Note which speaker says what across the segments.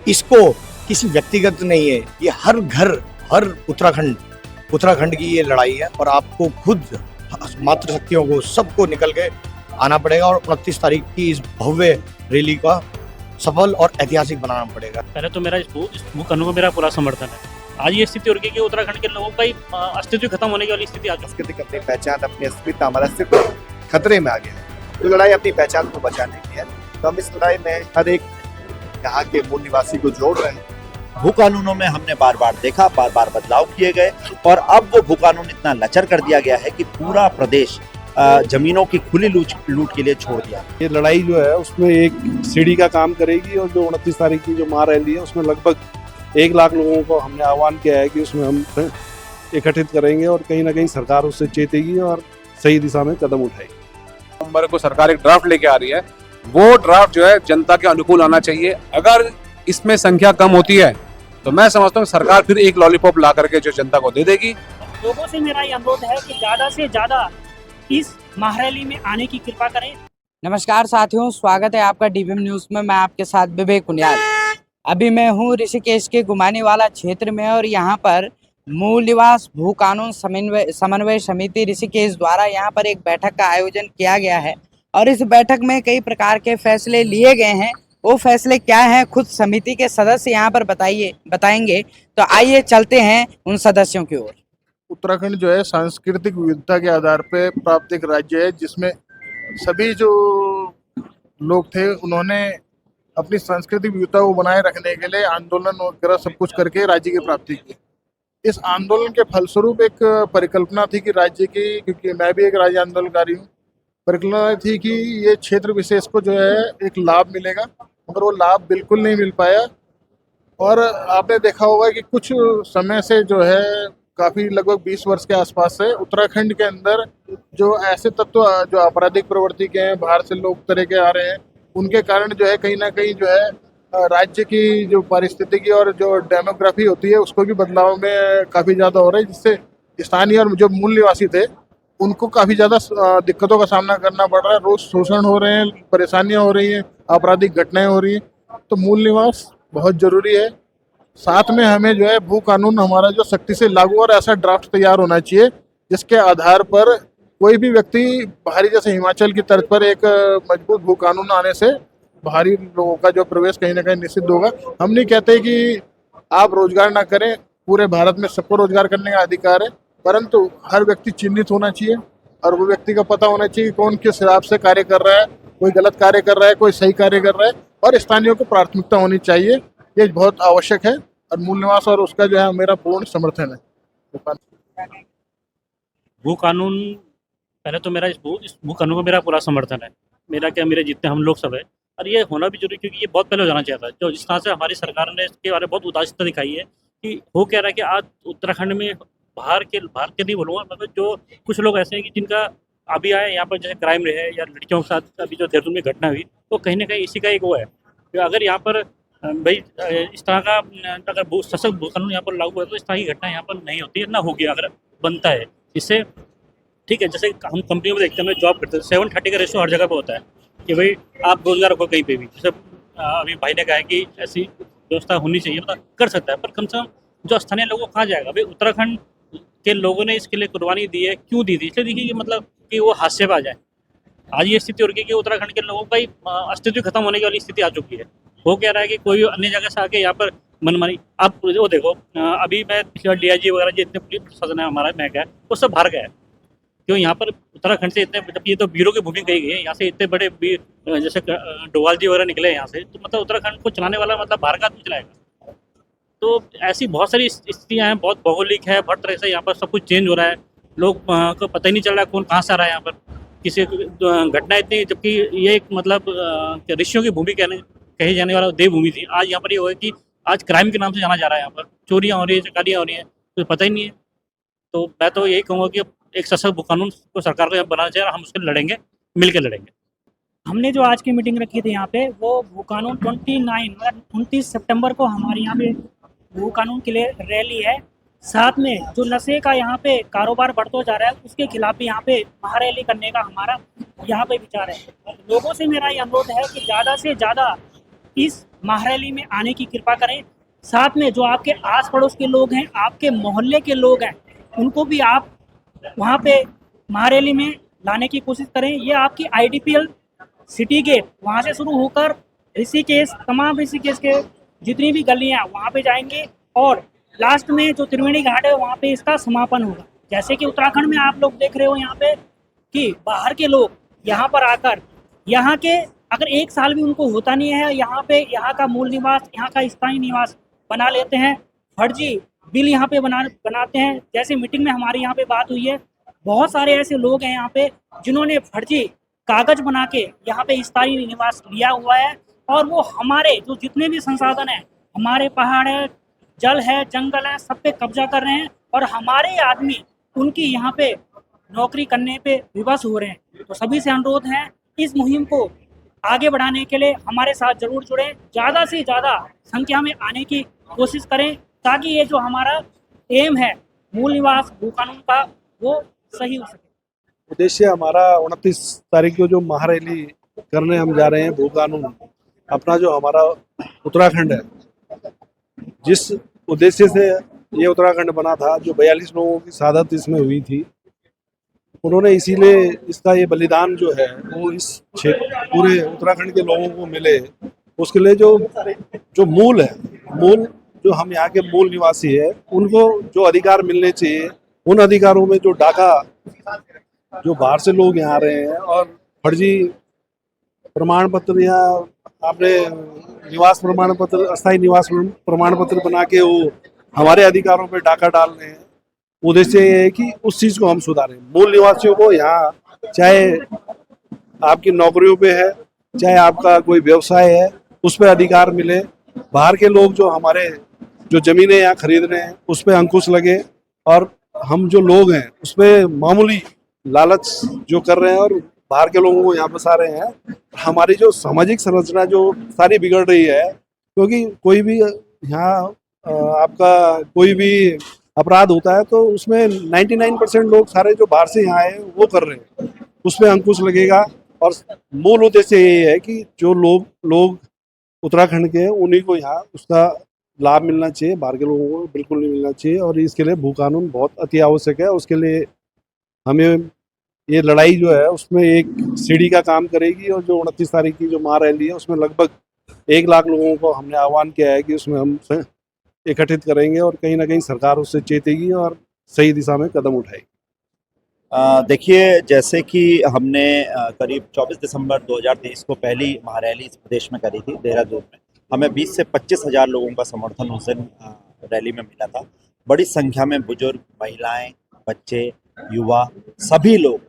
Speaker 1: इसको किसी व्यक्तिगत नहीं है, ये हर घर, हर उत्तराखंड की ये लड़ाई है और आपको खुद मातृशक्तियों को सबको निकल के आना पड़ेगा और 29 तारीख की इस भव्य रैली का सफल और ऐतिहासिक बनाना पड़ेगा।
Speaker 2: पहले तो मेरा इस भू कानून को मेरा पूरा समर्थन है। आज ये स्थिति हो रही है कि उत्तराखंड के लोगों का ही अस्तित्व खत्म होने की वाली स्थिति आ चुकी है।
Speaker 3: अपनी पहचान, अपनी अस्मिता, हमारा अस्तित्व खतरे में आ गया है। तो लड़ाई अपनी पहचान को बचाने की है, तो हम इस लड़ाई में हर एक यहाँ के मूल निवासी को जोड़ रहे हैं।
Speaker 4: भू कानूनों में हमने बार बार देखा, बार बार बदलाव किए गए और अब वो भू कानून इतना लचर कर दिया गया है कि पूरा प्रदेश जमीनों की खुली लूट के लिए छोड़ दिया।
Speaker 5: ये लड़ाई जो है उसमें एक सीढ़ी का काम करेगी और जो 29 तारीख की जो महारैली है उसमें लगभग 1 लाख लोगों को हमने आह्वान किया है कि उसमें हम एकत्रित करेंगे और कहीं ना कहीं सरकार उससे चेतेगी और सही दिशा में कदम उठाएगी।
Speaker 6: नवंबर को सरकार एक ड्राफ्ट लेके आ रही है, वो ड्राफ्ट जो है जनता के अनुकूल आना चाहिए। अगर इसमें संख्या कम होती है तो मैं समझता हूँ सरकार फिर एक लॉलीपॉप ला करके जो जनता को दे देगी।
Speaker 7: लोगों से मेरा ये अनुरोध है कि ज़्यादा से ज़्यादा इस महारैली में आने की कृपा करें।
Speaker 8: नमस्कार साथियों, स्वागत है आपका डीवीएम न्यूज़ में। मैं आपके साथ विवेक कुनियाल। अभी मैं हूँ ऋषिकेश के गुमानी वाला क्षेत्र में और यहाँ पर मूल निवास भू कानून समन्वय समिति ऋषिकेश द्वारा यहाँ पर एक बैठक का आयोजन किया गया है और इस बैठक में कई प्रकार के फैसले लिए गए हैं। वो फैसले क्या हैं खुद समिति के सदस्य यहाँ पर बताएंगे। तो आइए चलते हैं उन सदस्यों की ओर।
Speaker 9: उत्तराखंड जो है सांस्कृतिक विविधता के आधार पर प्राप्त एक राज्य है, जिसमें सभी जो लोग थे उन्होंने अपनी सांस्कृतिक विविधता को बनाए रखने के लिए आंदोलन वगैरह सब कुछ करके राज्य की प्राप्ति की। इस आंदोलन के फलस्वरूप एक परिकल्पना थी कि राज्य की, क्योंकि मैं भी एक राज्य आंदोलनकारी हूँ, परिकल्पना थी कि ये क्षेत्र विशेष को जो है एक लाभ मिलेगा, मगर वो लाभ बिल्कुल नहीं मिल पाया। और आपने देखा होगा कि कुछ समय से जो है काफ़ी लगभग 20 वर्ष के आसपास से उत्तराखंड के अंदर जो ऐसे तत्व जो आपराधिक प्रवृत्ति के हैं, बाहर से लोग तरह के आ रहे हैं, उनके कारण जो है कहीं ना कहीं जो है राज्य की जो पारिस्थितिकी और जो डेमोग्राफी होती है उसको भी बदलाव में काफ़ी ज़्यादा हो रहा है, जिससे स्थानीय और जो मूल निवासी थे उनको काफ़ी ज़्यादा दिक्कतों का सामना करना पड़ रहा है। रोज़ शोषण हो रहे हैं, परेशानियाँ हो रही हैं, आपराधिक घटनाएं हो रही हैं। तो मूल निवास बहुत ज़रूरी है। साथ में हमें जो है भू कानून हमारा जो सख्ती से लागू और ऐसा ड्राफ्ट तैयार होना चाहिए जिसके आधार पर कोई भी व्यक्ति बाहरी, जैसे हिमाचल की तर्ज पर एक मजबूत भू कानून आने से बाहरी लोगों का जो प्रवेश कहीं ना कहीं निषिद्ध होगा। हम नहीं कहते कि आप रोजगार ना करें, पूरे भारत में सबको रोजगार करने का अधिकार है, परंतु हर व्यक्ति चिन्हित होना चाहिए और वो व्यक्ति का पता होना चाहिए कौन किस हिसाब से कार्य कर रहा है, कोई गलत कार्य कर रहा है, कोई सही कार्य कर रहा है, और स्थानीयों को प्राथमिकता होनी चाहिए। ये बहुत आवश्यक है और मूल निवास और उसका जो है मेरा पूर्ण समर्थन है।
Speaker 2: भू कानून, पहले तो मेरा इस भू कानून को मेरा पूरा समर्थन है। मेरा क्या, मेरे जितने हम लोग सब है, और ये होना भी जरूरी, क्योंकि ये बहुत पहले हो जाना चाहिए था। जो जिस तरह से हमारी सरकार ने इसके बारे में बहुत उदासीनता दिखाई है कि हो क्या रहा है कि आज उत्तराखंड में बाहर के नहीं बोलूँगा, मतलब जो कुछ लोग ऐसे हैं कि जिनका अभी आए यहाँ पर जैसे क्राइम रहे या लड़कियों के साथ अभी जो देहरादून में घटना हुई, तो कहीं ना कहीं इसी का एक वो है कि अगर यहाँ पर भाई इस तरह का अगर सशक्त भू कानून यहाँ पर लागू है तो इस तरह की घटना यहाँ पर नहीं होती है, ना होगी अगर बनता है। इससे ठीक है, जैसे हम कंपनियों में देखते हैं, जॉब करते हैं, 7:30 का रेशो हर जगह पे होता है कि भाई आप रोजगार रखो कहीं पे भी। जैसे अभी भाई ने कहा है कि ऐसी व्यवस्था होनी चाहिए, मतलब कर सकता है, पर कम से कम जो स्थानीय लोगों को कहाँ जाएगा। भाई उत्तराखंड के लोगों ने इसके लिए कुर्बानी दी है, क्यों दी थी? इसलिए देखिए कि मतलब कि वो हादसे में आ जाए। आज ये स्थिति हो रही है कि उत्तराखंड के लोगों का ही अस्तित्व खत्म होने की वाली स्थिति आ चुकी है। वो कह रहा है कि कोई अन्य जगह से आके यहाँ पर मनमानी, आप वो देखो, अभी मैं पिछले बार DIG वगैरह जितने पुलिस प्रशासन है हमारा, मैं क्या है, वो सब बाहर गया है। क्यों? यहाँ पर उत्तराखंड से इतने, जब ये तो वीरों की भूमि कही गई है, यहाँ से इतने बड़े वीर जैसे डोवाल जी वगैरह निकले यहाँ से, तो मतलब उत्तराखंड को चलाने वाला मतलब बाहर का आदमी चलाएगा। तो ऐसी बहुत सारी स्थितियाँ हैं, बहुत भौगोलिक है, बहुत तरह से यहाँ पर सब कुछ चेंज हो रहा है। लोग को पता ही नहीं चल रहा है कौन कहाँ से आ रहा है यहाँ पर। किसी घटना इतनी, जबकि ये एक मतलब ऋषियों की भूमि कही जाने वाला देवभूमि थी, आज यहाँ पर ये हो कि आज क्राइम के नाम से जाना जा रहा है। यहाँ पर चोरियाँ हो रही है, चकारियाँ हो रही हैं, तो पता ही नहीं है। तो मैं तो यही कहूँगा कि एक सशक्त भू कानून को सरकार को बनाना चाहिए, हम उसके लड़ेंगे, मिल के लड़ेंगे।
Speaker 7: हमने जो आज की मीटिंग रखी थी यहाँ पे, वो भू कानून 29 सितंबर को हमारे यहाँ पे भू कानून के लिए रैली है। साथ में जो नशे का यहाँ पे कारोबार बढ़ता जा रहा है, उसके खिलाफ भी यहाँ पे महारैली करने का हमारा यहाँ पे विचार है। लोगों से मेरा ये अनुरोध है कि ज़्यादा से ज़्यादा इस महारैली में आने की कृपा करें। साथ में जो आपके आस पड़ोस के लोग हैं, आपके मोहल्ले के लोग हैं, उनको भी आप वहाँ पे महारैली में लाने की कोशिश करें। ये आपकी IDPL सिटी गेट वहाँ से शुरू होकर ऋषिकेश, तमाम ऋषिकेश के जितनी भी गलियाँ वहाँ पे जाएंगे और लास्ट में जो त्रिवेणी घाट है वहाँ पे इसका समापन होगा। जैसे कि उत्तराखंड में आप लोग देख रहे हो यहाँ पे कि बाहर के लोग यहाँ पर आकर यहाँ के अगर एक साल भी उनको होता नहीं है यहाँ पे, यहाँ का मूल निवास, यहाँ का स्थायी निवास बना लेते हैं, फर्जी बिल यहाँ पे बनाते हैं। जैसे मीटिंग में हमारी यहाँ पे बात हुई है, बहुत सारे ऐसे लोग हैं यहाँ पे जिन्होंने फर्जी कागज बना के यहाँ पे स्थायी निवास लिया हुआ है और वो हमारे जो जितने भी संसाधन हैं, हमारे पहाड़ है, जल है, जंगल है, सब पे कब्जा कर रहे हैं और हमारे आदमी उनकी यहाँ पे नौकरी करने पे विवश हो रहे हैं। तो सभी से अनुरोध है, इस मुहिम को आगे बढ़ाने के लिए हमारे साथ जरूर जुड़ें, ज़्यादा से ज़्यादा संख्या में आने की कोशिश करें ताकि ये जो हमारा एम है मूल निवास भू कानून का वो सही हो सके।
Speaker 5: उद्देश्य हमारा 29 तारीख को जो महारैली करने हम जा रहे हैं, भू कानून, अपना जो हमारा उत्तराखंड है, जिस उद्देश्य से ये उत्तराखंड बना था, जो 42 लोगों की शहादत इसमें हुई थी, उन्होंने इसीलिए इसका ये बलिदान जो है वो इस क्षेत्र पूरे उत्तराखंड के लोगों को मिले, उसके लिए जो मूल है, मूल जो हम यहाँ के मूल निवासी है, उनको जो अधिकार मिलने चाहिए, उन अधिकारों में जो डाका जो बाहर से लोग यहाँ आ रहे हैं और फर्जी प्रमाण पत्र या आपने निवास प्रमाण पत्र, अस्थायी निवास प्रमाण पत्र बना के वो हमारे अधिकारों पे डाका डाल रहे हैं। उद्देश्य ये है कि उस चीज़ को हम सुधारें। मूल निवासियों को यहाँ चाहे आपकी नौकरियों पे है, चाहे आपका कोई व्यवसाय है, उस पर अधिकार मिले। बाहर के लोग जो हमारे जो ज़मीनें यहाँ खरीद रहे हैं उस पर अंकुश लगे और हम जो लोग हैं उस पर मामूली लालच जो कर रहे हैं और बाहर के लोगों को यहाँ बसा रहे हैं, हमारी जो सामाजिक संरचना जो सारी बिगड़ रही है। क्योंकि कोई भी यहाँ आपका कोई भी अपराध होता है तो उसमें 99% लोग सारे जो बाहर से यहाँ आए वो कर रहे हैं, उस पर अंकुश लगेगा। और मूल उद्देश्य ये है कि जो लोग उत्तराखंड के उन्हीं को यहाँ उसका लाभ मिलना चाहिए, बाहर के लोगों को बिल्कुल नहीं मिलना चाहिए। और इसके लिए भू कानून बहुत अति आवश्यक है। उसके लिए हमें ये लड़ाई जो है उसमें एक सीढ़ी का काम करेगी और जो 29 तारीख की जो महारैली है उसमें लगभग 1 लाख लोगों को हमने आह्वान किया है कि उसमें हम एकत्रित करेंगे और कहीं ना कहीं सरकार उससे चेतेगी और सही दिशा में कदम उठाएगी।
Speaker 4: देखिए, जैसे कि हमने करीब 24 दिसंबर 2023 को पहली महारैली इस प्रदेश में करी थी देहरादून में। हमें 20 से 25 हज़ार लोगों का समर्थन उस दिन रैली में मिला था। बड़ी संख्या में बुजुर्ग, महिलाएं, बच्चे, युवा, सभी लोग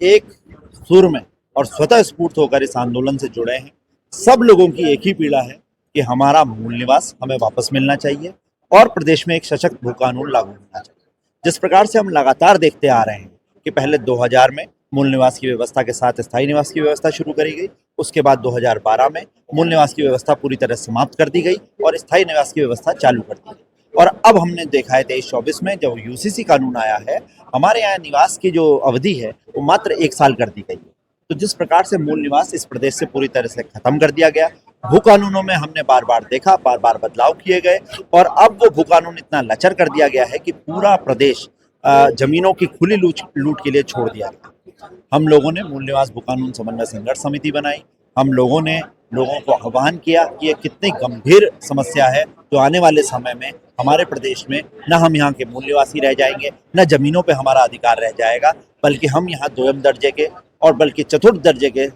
Speaker 4: एक सुर में और स्वतः स्फूर्त होकर इस आंदोलन से जुड़े हैं। सब लोगों की एक ही पीड़ा है कि हमारा मूल निवास हमें वापस मिलना चाहिए और प्रदेश में एक सशक्त भू कानून लागू होना चाहिए। जिस प्रकार से हम लगातार देखते आ रहे हैं कि पहले 2000 में मूल निवास की व्यवस्था के साथ स्थायी निवास की व्यवस्था शुरू करी गई, उसके बाद 2012 में मूल निवास की व्यवस्था पूरी तरह समाप्त कर दी गई और स्थायी निवास की व्यवस्था चालू कर दी गई। और अब हमने देखा है 23-24 में जब UCC कानून आया है, हमारे यहाँ निवास की जो अवधि है वो मात्र 1 साल कर दी गई है। तो जिस प्रकार से मूल निवास इस प्रदेश से पूरी तरह से खत्म कर दिया गया, भू कानूनों में हमने बार बार देखा, बार बार बदलाव किए गए और अब वो भू कानून इतना लचर कर दिया गया है कि पूरा प्रदेश जमीनों की खुली लूट के लिए छोड़ दिया गया। हम लोगों ने मूल निवास भू कानून समन्वय संघर्ष समिति बनाई। हम लोगों ने लोगों को आह्वान किया कि ये कितनी गंभीर समस्या है, तो आने वाले समय में हमारे प्रदेश में न हम यहाँ के मूल निवासी रह जाएंगे, न जमीनों पे हमारा अधिकार रह जाएगा, बल्कि हम यहाँ 2म दर्जे के और बल्कि 4th दर्जे के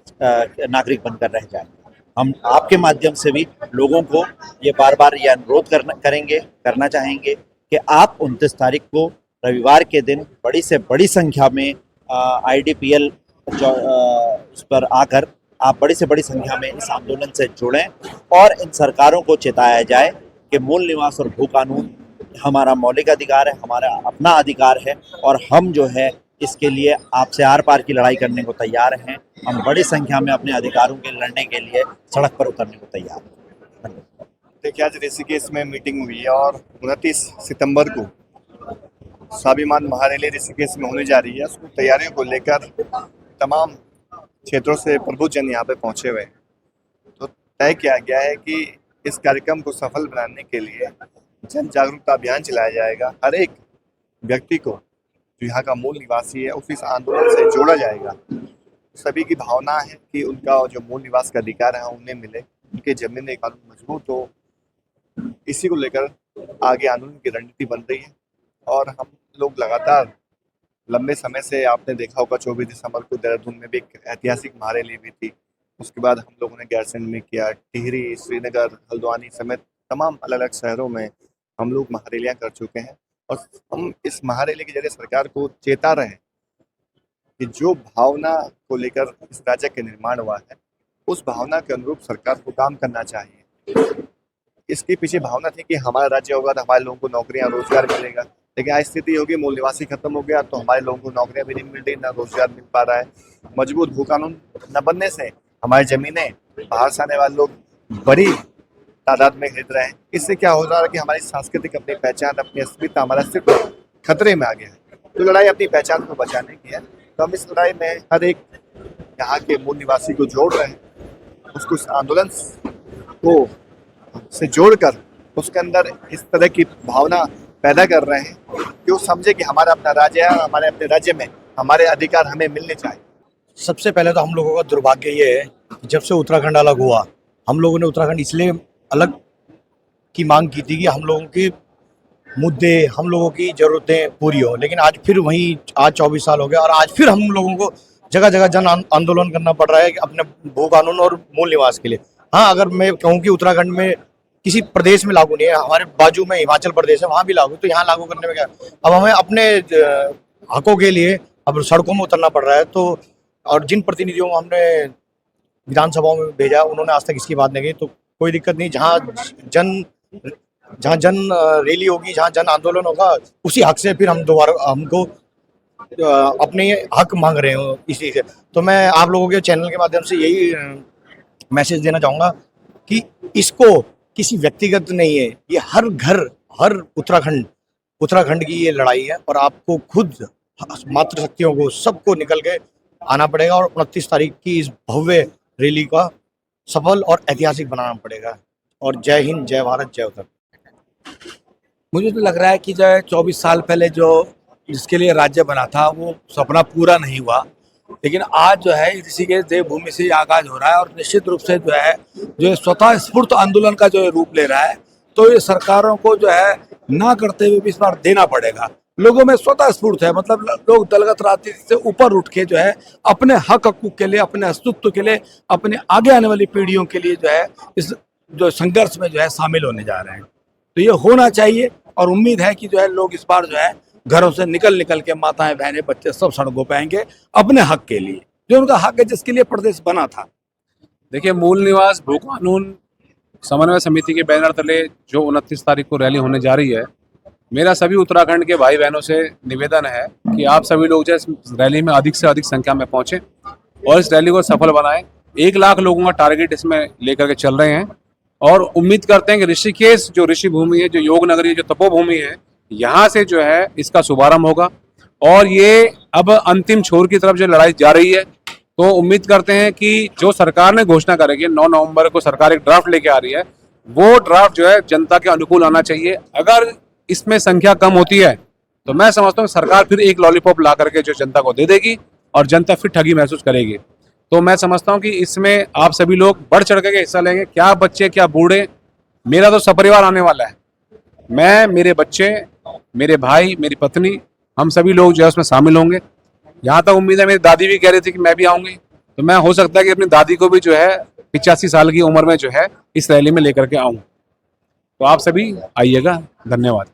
Speaker 4: नागरिक बनकर रह जाएंगे। हम आपके माध्यम से भी लोगों को ये बार बार ये अनुरोध करना चाहेंगे कि आप 29 तारीख को रविवार के दिन बड़ी से बड़ी संख्या में IDPL उस पर आकर आप बड़ी से बड़ी संख्या में इस आंदोलन से जुड़ें और इन सरकारों को चेताया जाए कि मूल निवास और भू कानून हमारा मौलिक अधिकार है, हमारा अपना अधिकार है और हम जो है इसके लिए आपसे आर पार की लड़ाई करने को तैयार हैं। हम बड़ी संख्या में अपने अधिकारों के लड़ने के लिए सड़क पर उतरने को तैयार हैं।
Speaker 3: देखिए, आज ऋषिकेश में मीटिंग हुई है और 29 सितंबर को स्वाभिमान महारैली ऋषिकेश में होने जा रही है। उसकी तैयारियों को लेकर तमाम क्षेत्रों से प्रबुद्ध जन यहाँ पे पहुँचे हुए हैं। तो तय किया गया है कि इस कार्यक्रम को सफल बनाने के लिए जन जागरूकता अभियान चलाया जाएगा। हर एक व्यक्ति को जो यहाँ का मूल निवासी है उस इस आंदोलन से जोड़ा जाएगा। सभी की भावना है कि उनका जो मूल निवास का अधिकार है उन्हें मिले, उनके जमीनी कानून मजबूत हो। इसी को लेकर आगे आंदोलन की रणनीति बन रही है और हम लोग लगातार लंबे समय से, आपने देखा होगा 24 दिसंबर को देहरादून में भी एक ऐतिहासिक महारैली हुई थी। उसके बाद हम लोगों ने गैरसैंण में किया, टिहरी, श्रीनगर, हल्द्वानी समेत तमाम अलग अलग शहरों में हम लोग महारैलियां कर चुके हैं और हम इस महारैली के जरिए सरकार को चेता रहे हैं कि जो भावना को लेकर इस राज्य के निर्माण हुआ है उस भावना के अनुरूप सरकार को काम करना चाहिए। इसके पीछे भावना थी कि हमारा राज्य होगा तो हमारे लोगों को नौकरियां, रोजगार मिलेगा, लेकिन आज स्थिति होगी मूल निवासी खत्म हो गया तो हमारे लोगों को नौकरियां भी नहीं मिल रही, ना रोजगार मिल पा रहा है। मजबूत भू कानून न बनने से हमारी जमीनें बाहर से आने वाले लोग बड़ी तादाद में खरीद रहे हैं। इससे क्या हो रहा है कि हमारी सांस्कृतिक, अपनी पहचान, अपनी अस्मिता, हमारा अस्तित्व खतरे में आ गया है। तो लड़ाई अपनी पहचान को बचाने की है, तो हम इस लड़ाई में हर एक यहाँ के मूल निवासी को जोड़ रहे हैं, उसको इस आंदोलन को से जोड़कर उसके अंदर इस तरह की भावना पैदा कर रहे हैं कि वो समझे कि हमारा अपना राज्य है, हमारे अपने राज्य में हमारे अधिकार हमें मिलने चाहिए।
Speaker 1: सबसे पहले तो हम लोगों का दुर्भाग्य ये है कि जब से उत्तराखंड अलग हुआ, हम लोगों ने उत्तराखंड इसलिए अलग की मांग की थी कि हम लोगों के मुद्दे, हम लोगों की ज़रूरतें पूरी हो, लेकिन आज फिर वहीं, आज 24 साल हो गया और आज फिर हम लोगों को जगह जगह जन आंदोलन करना पड़ रहा है कि अपने भू कानून और मूल निवास के लिए। हाँ, अगर मैं कहूँ कि उत्तराखंड में किसी प्रदेश में लागू नहीं है, हमारे बाजू में हिमाचल प्रदेश है, वहाँ भी लागू, तो यहाँ लागू करने में क्या। अब हमें अपने हकों के लिए अब सड़कों में उतरना पड़ रहा है। तो और जिन प्रतिनिधियों को हमने विधानसभाओं में भेजा उन्होंने आज तक इसकी बात नहीं की, तो कोई दिक्कत नहीं। जहाँ जन रैली होगी, जहाँ जन आंदोलन होगा, उसी हक से फिर हम दोबारा हमको अपने हक मांग रहे हो इसी से। तो मैं आप लोगों के चैनल के माध्यम से यही मैसेज देना चाहूँगा कि इसको किसी व्यक्तिगत नहीं है, ये हर घर, हर उत्तराखंड की ये लड़ाई है और आपको खुद मातृशक्तियों को सबको निकल के आना पड़ेगा और 29 तारीख की इस भव्य रैली का सफल और ऐतिहासिक बनाना पड़ेगा। और जय हिंद, जय भारत, जय उत्तराखंड।
Speaker 10: मुझे तो लग रहा है कि जो है 24 साल पहले जो जिसके लिए राज्य बना था वो सपना पूरा नहीं हुआ, लेकिन आज जो है ऋषिकेश देवभूमि से आगाज हो रहा है और निश्चित रूप से जो है स्वतः स्फूर्त आंदोलन का जो रूप ले रहा है। तो ये सरकारों को जो है ना करते हुए भी इस बार देना पड़ेगा। लोगों में स्वतः स्फूर्त है, मतलब लोग दलगत राजनीति से ऊपर उठ के जो है अपने हक हकूक के लिए, अपने अस्तित्व के लिए, अपने आगे आने वाली पीढ़ियों के लिए जो है इस जो संघर्ष में जो है शामिल होने जा रहे हैं। तो ये होना चाहिए और उम्मीद है कि जो है लोग इस बार जो है घरों से निकल के माताएं, बहनें, बच्चे सब सड़कों पे आएंगे अपने हक के लिए, जो उनका हक है, जिसके लिए प्रदेश बना था।
Speaker 6: देखिए, मूल निवास भू कानून समन्वय समिति के बैनर तले जो 29 तारीख को रैली होने जा रही है, मेरा सभी उत्तराखंड के भाई बहनों से निवेदन है कि आप सभी लोग जो इस रैली में अधिक से अधिक संख्या में पहुंचे और इस रैली को सफल बनाएं। 1 लाख लोगों का टारगेट इसमें लेकर के चल रहे हैं और उम्मीद करते हैं कि ऋषिकेश जो ऋषि भूमि है, जो योग नगरी है, जो तपोभूमि है, यहाँ से जो है इसका शुभारंभ होगा और ये अब अंतिम छोर की तरफ जो लड़ाई जा रही है। तो उम्मीद करते हैं कि जो सरकार ने घोषणा करेगी, 9 नवंबर को सरकार एक ड्राफ्ट लेके आ रही है, वो ड्राफ्ट जो है जनता के अनुकूल आना चाहिए। अगर इसमें संख्या कम होती है तो मैं समझता हूँ सरकार फिर एक लॉलीपॉप ला करके जो जनता को दे देगी और जनता फिर ठगी महसूस करेगी। तो मैं समझता हूँ कि इसमें आप सभी लोग बढ़ चढ़ के हिस्सा लेंगे, क्या बच्चे क्या बूढ़े। मेरा तो सपरिवार आने वाला है, मैं, मेरे बच्चे, मेरे भाई, मेरी पत्नी, हम सभी लोग जो है उसमें शामिल होंगे। यहाँ तक उम्मीद है, मेरी दादी भी कह रही थी कि मैं भी आऊँगी, तो मैं हो सकता है कि अपनी दादी को भी जो है 85 साल की उम्र में जो है इस रैली में लेकर के आऊँ। तो आप सभी आइएगा। धन्यवाद।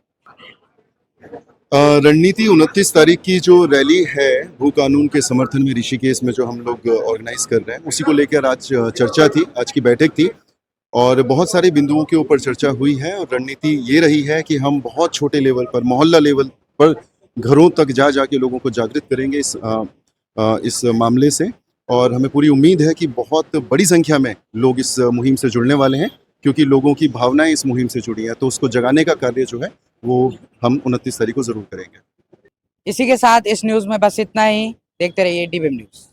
Speaker 11: रणनीति 29 तारीख की जो रैली है भू कानून के समर्थन में ऋषिकेश में जो हम लोग ऑर्गेनाइज कर रहे हैं, उसी को लेकर आज चर्चा थी, आज की बैठक थी और बहुत सारे बिंदुओं के ऊपर चर्चा हुई है। और रणनीति ये रही है कि हम बहुत छोटे लेवल पर, मोहल्ला लेवल पर घरों तक जा के लोगों को जागृत करेंगे इस मामले से और हमें पूरी उम्मीद है कि बहुत बड़ी संख्या में लोग इस मुहिम से जुड़ने वाले हैं, क्योंकि लोगों की भावनाएं इस मुहिम से जुड़ी हैं। तो उसको जगाने का कार्य जो है वो हम 29 तारीख को जरूर करेंगे।
Speaker 8: इसी के साथ इस न्यूज़ में बस इतना ही। देखते रहिए DBM न्यूज़।